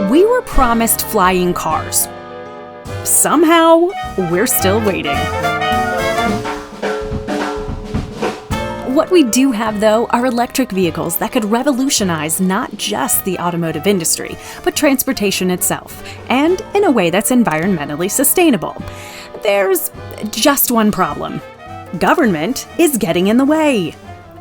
We were promised flying cars. Somehow, we're still waiting. What we do have, though, are electric vehicles that could revolutionize not just the automotive industry, but transportation itself, and in a way that's environmentally sustainable. There's just one problem. Government is getting in the way.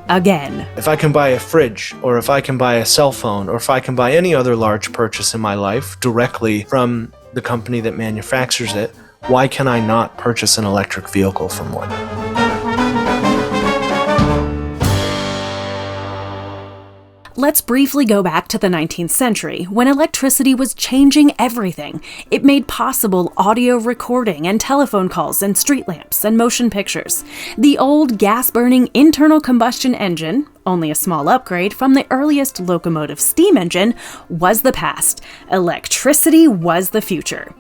Again. If I can buy a fridge, or if I can buy a cell phone, or if I can buy any other large purchase in my life directly from the company that manufactures it, why can I not purchase an electric vehicle from one? Let's briefly go back to the 19th century, when electricity was changing everything. It made possible audio recording and telephone calls and street lamps and motion pictures. The old gas-burning internal combustion engine, only a small upgrade from the earliest locomotive steam engine, was the past. Electricity was the future.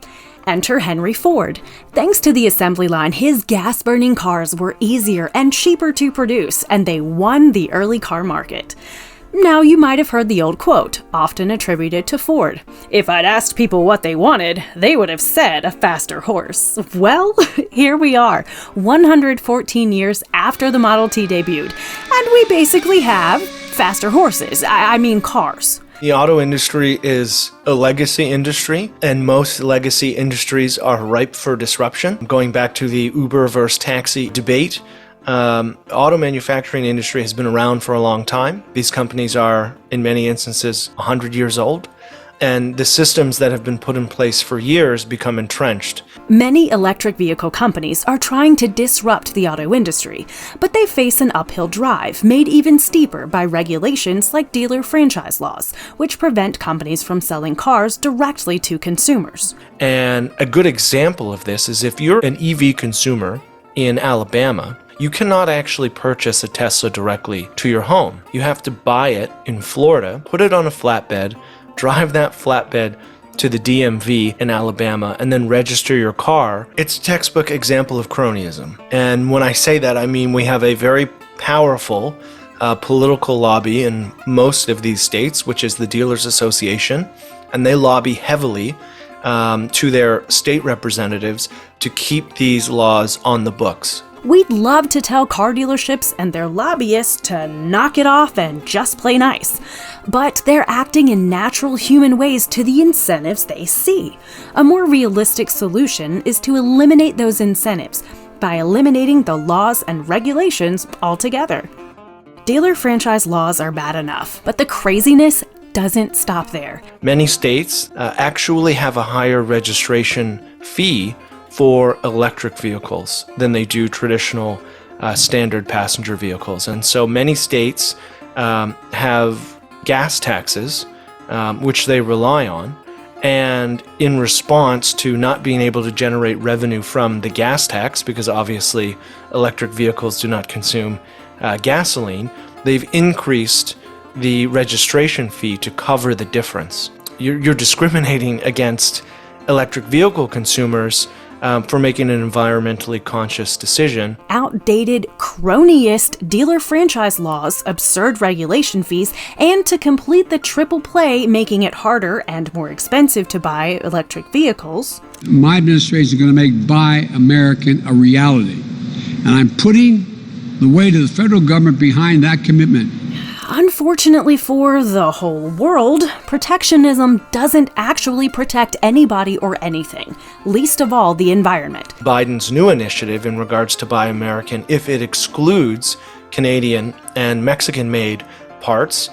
Enter Henry Ford. Thanks to the assembly line, his gas-burning cars were easier and cheaper to produce, and they won the early car market. Now, you might have heard the old quote, often attributed to Ford. If I'd asked people what they wanted, they would have said a faster horse. Well, here we are, 114 years after the Model T debuted, and we basically have faster horses. I mean cars. The auto industry is a legacy industry, and most legacy industries are ripe for disruption. Going back to the Uber versus taxi debate, auto manufacturing industry has been around for a long time. These companies are, in many instances, 100 years old, and the systems that have been put in place for years become entrenched. Many electric vehicle companies are trying to disrupt the auto industry, but they face an uphill drive, made even steeper by regulations like dealer franchise laws, which prevent companies from selling cars directly to consumers. And a good example of this is if you're an EV consumer in Alabama, you cannot actually purchase a Tesla directly to your home. You have to buy it in Florida, put it on a flatbed, drive that flatbed to the DMV in Alabama, and then register your car. It's a textbook example of cronyism. And when I say that, I mean we have a very powerful political lobby in most of these states, which is the Dealers Association, and they lobby heavily to their state representatives to keep these laws on the books. We'd love to tell car dealerships and their lobbyists to knock it off and just play nice. But they're acting in natural human ways to the incentives they see. A more realistic solution is to eliminate those incentives by eliminating the laws and regulations altogether. Dealer franchise laws are bad enough, but the craziness doesn't stop there. Many states actually have a higher registration fee for electric vehicles than they do traditional standard passenger vehicles. And so many states have gas taxes, which they rely on. And in response to not being able to generate revenue from the gas tax, because obviously electric vehicles do not consume gasoline, they've increased the registration fee to cover the difference. You're discriminating against electric vehicle consumers for making an environmentally conscious decision. Outdated, cronyist dealer franchise laws, absurd regulation fees, and to complete the triple play, making it harder and more expensive to buy electric vehicles. My administration is going to make Buy American a reality, and I'm putting the weight of the federal government behind that commitment. Unfortunately for the whole world, protectionism doesn't actually protect anybody or anything, least of all the environment. Biden's new initiative in regards to Buy American, if it excludes Canadian and Mexican-made parts,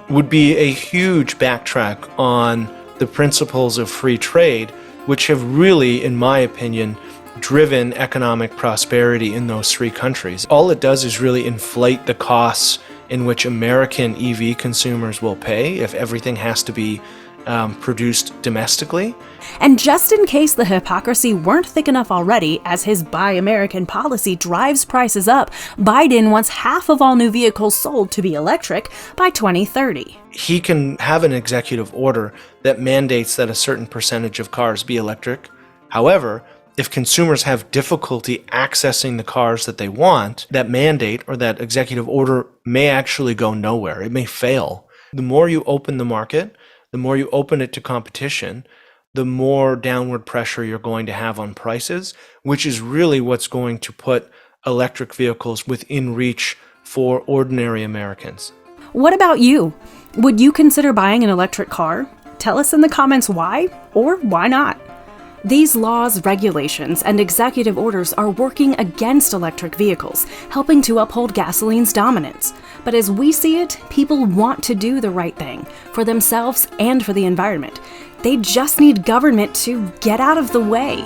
would be a huge backtrack on the principles of free trade, which have really, in my opinion, driven economic prosperity in those three countries. All it does is really inflate the costs in which American EV consumers will pay if everything has to be produced domestically. And just in case the hypocrisy weren't thick enough already, as his Buy American policy drives prices up, Biden wants half of all new vehicles sold to be electric by 2030. He can have an executive order that mandates that a certain percentage of cars be electric. However, if consumers have difficulty accessing the cars that they want, that mandate or that executive order may actually go nowhere. It may fail. The more you open the market, the more you open it to competition, the more downward pressure you're going to have on prices, which is really what's going to put electric vehicles within reach for ordinary Americans. What about you? Would you consider buying an electric car? Tell us in the comments why or why not. These laws, regulations, and executive orders are working against electric vehicles, helping to uphold gasoline's dominance. But as we see it, people want to do the right thing for themselves and for the environment. They just need government to get out of the way.